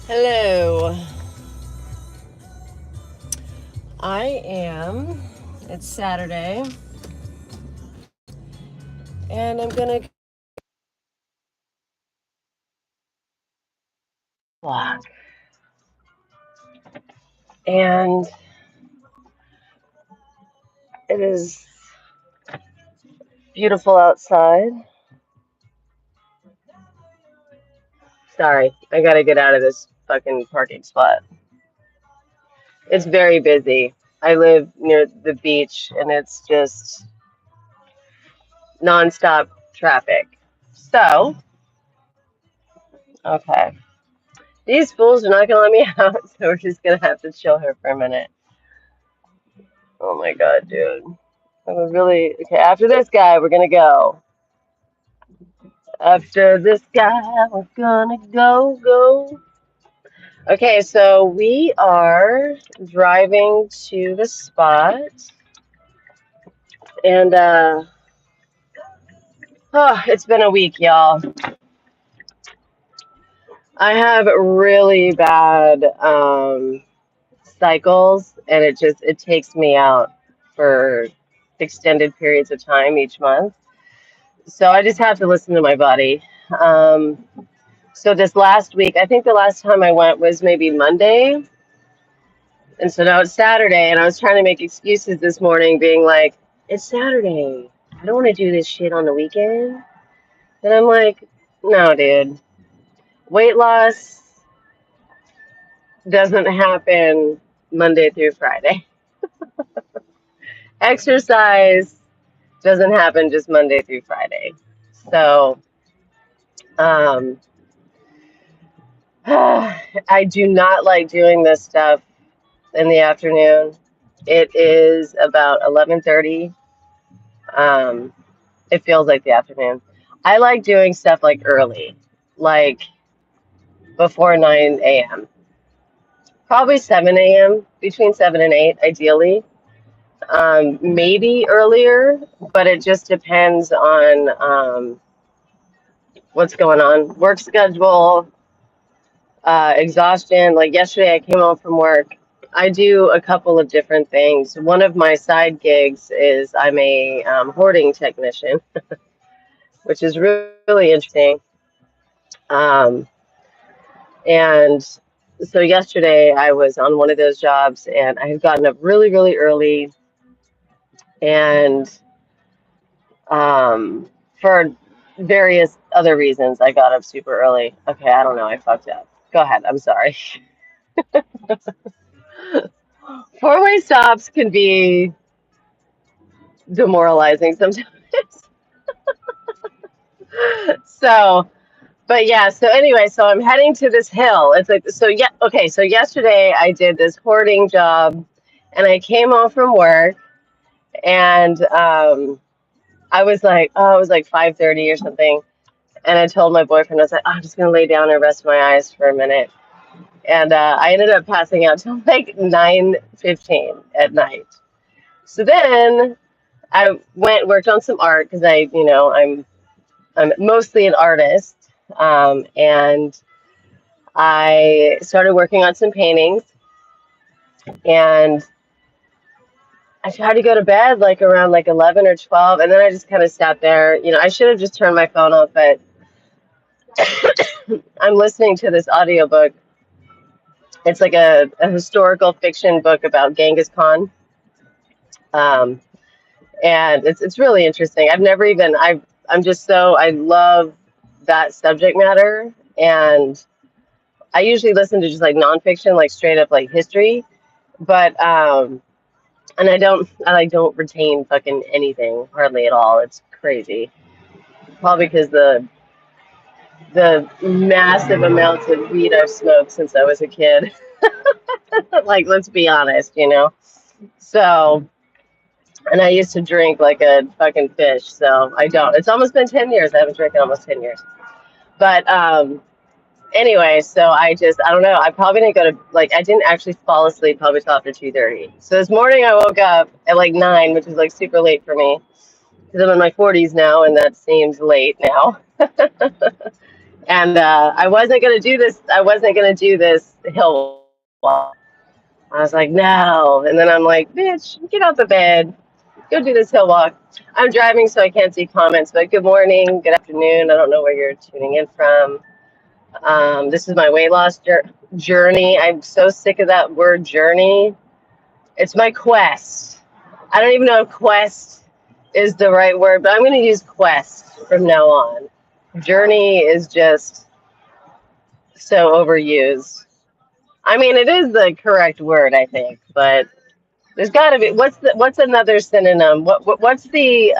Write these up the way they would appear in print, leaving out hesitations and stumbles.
Hello. It's Saturday, and I'm gonna walk. And it is beautiful outside. Sorry, I gotta get out of this fucking parking spot. It's very busy. I live near the beach, and it's just nonstop traffic. So, okay. These fools are not gonna let me out, so we're just gonna have to chill here for a minute. Oh my god, dude. I'm really okay. After this guy, we're gonna go. After this guy, we're gonna go. Okay, so we are driving to the spot, and oh, it's been a week, y'all. I have really bad cycles, and it takes me out for extended periods of time each month. So I just have to listen to my body. Um, so this last week, I think the last time I went was maybe Monday. And so now it's Saturday, and I was trying to make excuses this morning, being like, it's Saturday. I don't want to do this shit on the weekend. And I'm like, no, dude. Weight loss doesn't happen Monday through Friday. Exercise doesn't happen just Monday through Friday. So, um, I do not like doing this stuff in the afternoon. It is about 11:30. Um, It feels like the afternoon. I like doing stuff like early, like before 9 a.m. Probably 7 a.m., between 7 and 8, ideally. Maybe earlier, but it just depends on what's going on. Work schedule, exhaustion. Like yesterday, I came home from work. I do a couple of different things. One of my side gigs is I'm a hoarding technician, which is really interesting. Um, And so yesterday I was on one of those jobs and I had gotten up really, really early and for various other reasons I got up super early. Okay, I don't know, I fucked up. Go ahead, I'm sorry. Four-way stops can be demoralizing sometimes. So, but yeah, so anyway, so I'm heading to this hill. It's like, so yeah, okay, so yesterday I did this hoarding job and I came home from work and I was like, oh, it was like 5:30 or something. And I told my boyfriend, I was like, oh, I'm just going to lay down and rest my eyes for a minute. And I ended up passing out till like 9:15 at night. So then I worked on some art because I'm mostly an artist. And I started working on some paintings and I tried to go to bed like around like 11 or 12. And then I just kind of sat there. I should have just turned my phone off, but I'm listening to this audiobook. It's like a historical fiction book about Genghis Khan. Um, and it's really interesting. I'm just so I love that subject matter and I usually listen to just like nonfiction, like straight up like history. But and I like don't retain fucking anything hardly at all. It's crazy. Probably because the massive amounts of weed I've smoked since I was a kid. Like, let's be honest. So, and I used to drink like a fucking fish, so I don't. It's almost been 10 years. I haven't drank in almost 10 years. But anyway, so I don't know. I probably didn't go to, like, I didn't actually fall asleep probably till after 2:30. So this morning I woke up at like 9, which is like super late for me because I'm in my 40s now and that seems late now. And I wasn't gonna do this. I wasn't gonna do this hill walk. I was like, no. And then I'm like, bitch, get out the bed, go do this hill walk. I'm driving, so I can't see comments. But good morning, good afternoon. I don't know where you're tuning in from. This is my weight loss journey. I'm so sick of that word journey. It's my quest. I don't even know if quest is the right word, but I'm going to use quest from now on. Journey is just so overused. I mean, it is the correct word, I think, but there's got to be what's another synonym? What's the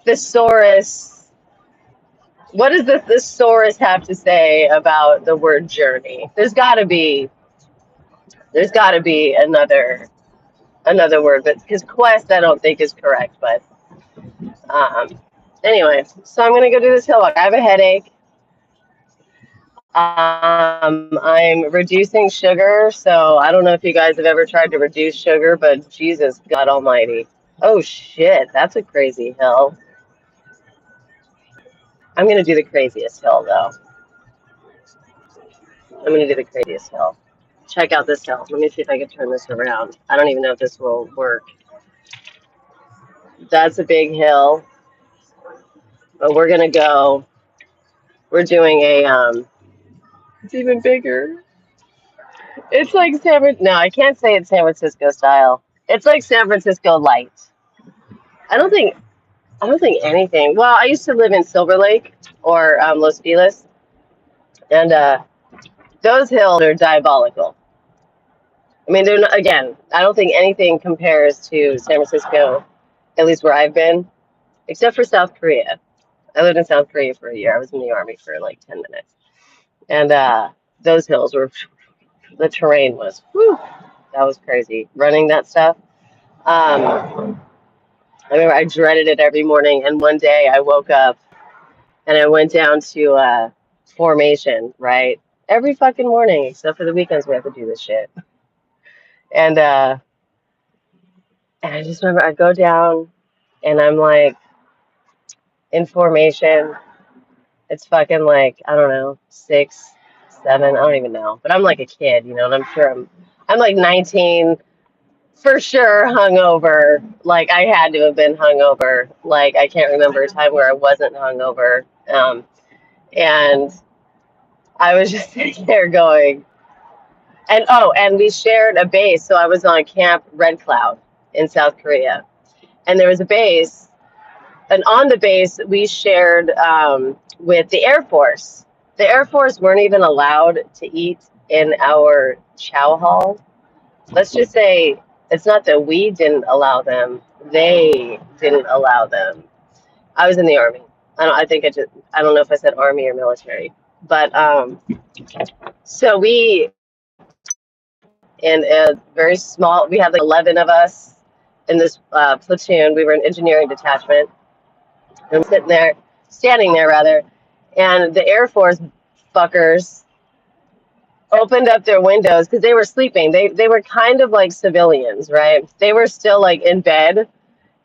thesaurus? What does the thesaurus have to say about the word journey? There's got to be another word, but because quest I don't think is correct. But um, anyway, so I'm gonna go do this hill walk. I have a headache. I'm reducing sugar, so I don't know if you guys have ever tried to reduce sugar, but Jesus God Almighty. Oh shit, that's a crazy hill. I'm gonna do the craziest hill though. I'm gonna do the craziest hill. Check out this hill. Let me see if I can turn this around. I don't even know if this will work. That's a big hill, but we're gonna go. We're doing a it's even bigger. It's like no, I can't say it's San Francisco style. It's like San Francisco light. I don't think I don't think anything. Well, I used to live in Silver Lake or Los Feliz, and those hills are diabolical. I mean, they're not, again. I don't think anything compares to San Francisco, at least where I've been, except for South Korea. I lived in South Korea for a year. I was in the army for like 10 minutes, and those hills were the terrain was whew, that was crazy running that stuff. I remember I dreaded it every morning, and one day I woke up and I went down to formation, right? Every fucking morning, except for the weekends, we have to do this shit. And and I just remember I go down and I'm like in formation. It's fucking like I don't know, 6, 7, I don't even know. But I'm like a kid, you know, and I'm sure I'm like 19 for sure hungover. Like I had to have been hungover. Like I can't remember a time where I wasn't hungover. And I was just sitting there going, and oh, and we shared a base. So I was on Camp Red Cloud in South Korea, and there was a base, and on the base we shared with the Air Force. The Air Force weren't even allowed to eat in our chow hall. Let's just say it's not that we didn't allow them; they didn't allow them. I was in the army. I don't know if I said army or military, but so we in a very small. We had like 11 of us in this platoon. We were an engineering detachment, and standing there rather, and the Air Force fuckers opened up their windows because they were sleeping. They were kind of like civilians, right? They were still like in bed,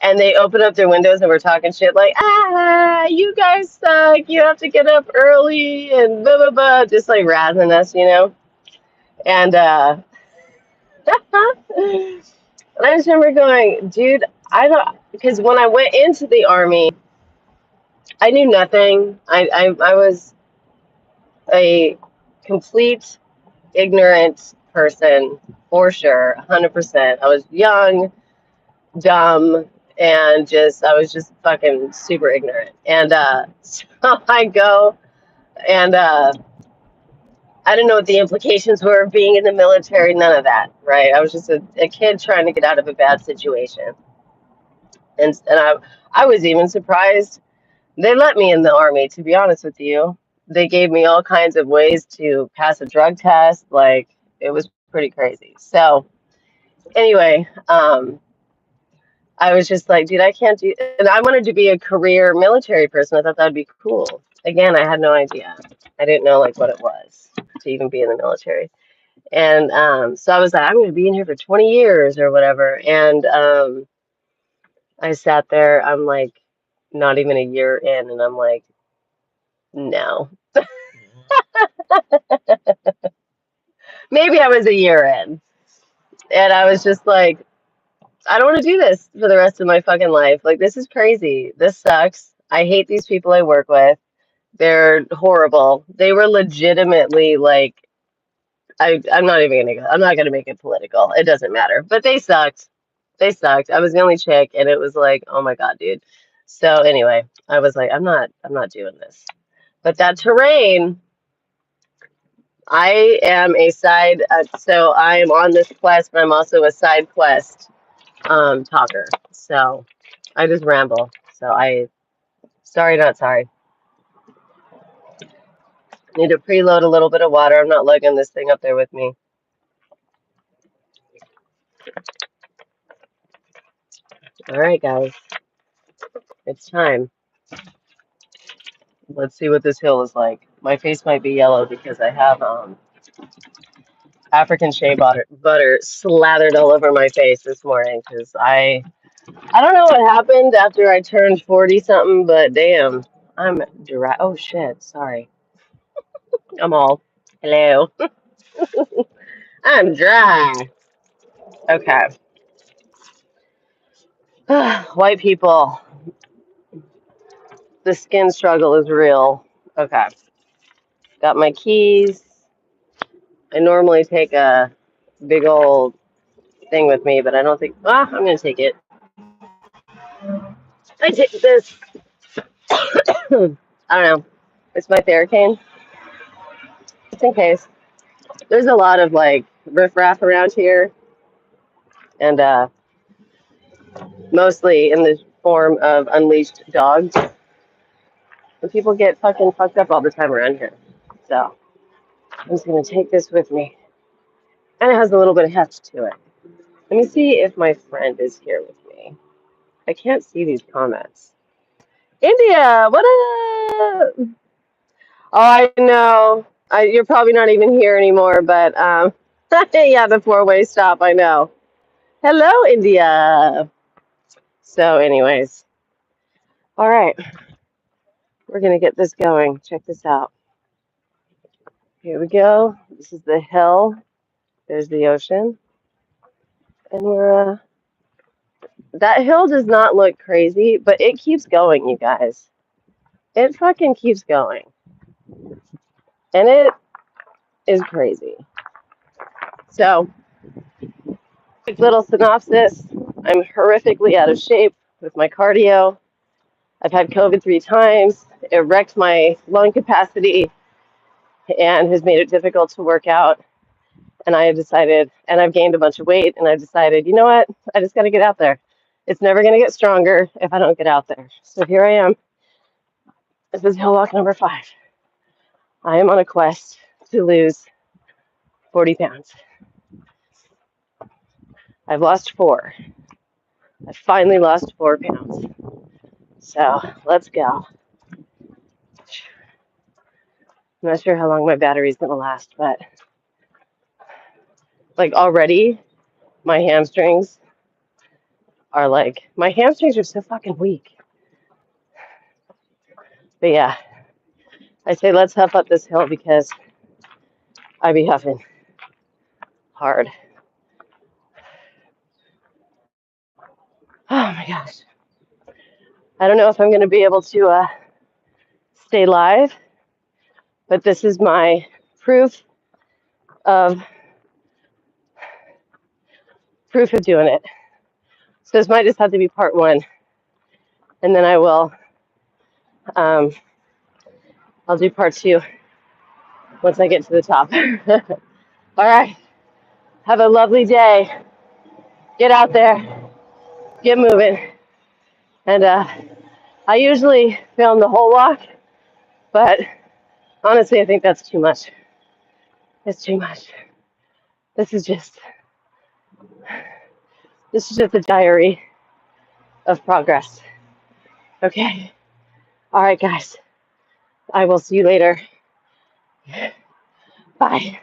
and they opened up their windows and were talking shit like, you guys suck. You have to get up early and blah blah blah, just like razzing us, you know. And and I just remember going, dude, I don't, because when I went into the army, I knew nothing. I was a complete ignorant person for sure, 100%. I was young, dumb, and I was just fucking super ignorant. And so I go, and I didn't know what the implications were of being in the military, none of that, right? I was just a kid trying to get out of a bad situation. And I was even surprised they let me in the army, to be honest with you. They gave me all kinds of ways to pass a drug test. Like, it was pretty crazy. So, anyway, I was just like, dude, I can't do. And I wanted to be a career military person. I thought that'd be cool. Again, I had no idea. I didn't know like what it was to even be in the military. And so I was like, I'm going to be in here for 20 years or whatever. And I sat there. I'm like, not even a year in, and I'm like, no. Maybe I was a year in, and I was just like, I don't want to do this for the rest of my fucking life. Like, this is crazy. This sucks. I hate these people I work with. They're horrible. They were legitimately like, I'm not even gonna go. I'm not gonna make it political. It doesn't matter. But they sucked. They sucked. I was the only chick, and it was like, oh my God, dude. So anyway, I was like, I'm not doing this. But that terrain, I am a side. So I am on this quest, but I'm also a side quest talker. So I just ramble. So sorry, not sorry. Need to preload a little bit of water. I'm not lugging this thing up there with me. All right, guys, it's time. Let's see what this hill is like. My face might be yellow because I have African shea butter slathered all over my face this morning because I don't know what happened after I turned 40 something, but damn, I'm dry. Oh shit, sorry. I'm all hello. I'm dry. Okay. White people, the skin struggle is real. Okay. Got my keys. I normally take a big old thing with me, but I don't think. I'm gonna take it. I take this. I don't know. It's my Theracane, just in case. There's a lot of like riffraff around here, and mostly in the form of unleashed dogs. And people get fucking fucked up all the time around here. So I'm just gonna take this with me, and it has a little bit of heft to it. Let me see if my friend is here with me. I can't see these comments. India, what up? Oh, I know. You're probably not even here anymore, but yeah, the four-way stop. I know. Hello, India. So, anyways, all right, we're gonna get this going. Check this out. Here we go. This is the hill. There's the ocean, and we're that hill does not look crazy, but it keeps going, you guys. It fucking keeps going, and it is crazy. So, quick little synopsis. I'm horrifically out of shape with my cardio. I've had COVID 3 times. It wrecked my lung capacity and has made it difficult to work out. And I have decided, and I've gained a bunch of weight, and I decided, you know what? I just got to get out there. It's never going to get stronger if I don't get out there. So here I am. This is hill walk number 5. I am on a quest to lose 40 pounds. I've lost 4. I finally lost 4 pounds. So let's go. I'm not sure how long my battery's going to last, but like already my hamstrings my hamstrings are so fucking weak. But yeah, I say let's huff up this hill because I be huffing hard. Oh my gosh. I don't know if I'm going to be able to stay live, but this is my proof of doing it. So this might just have to be part 1, and then I'll do part 2 once I get to the top. All right. Have a lovely day. Get out there. Get moving. And I usually film the whole walk, but honestly, I think that's too much. It's too much. This is just a diary of progress. Okay. All right, guys. I will see you later. Bye.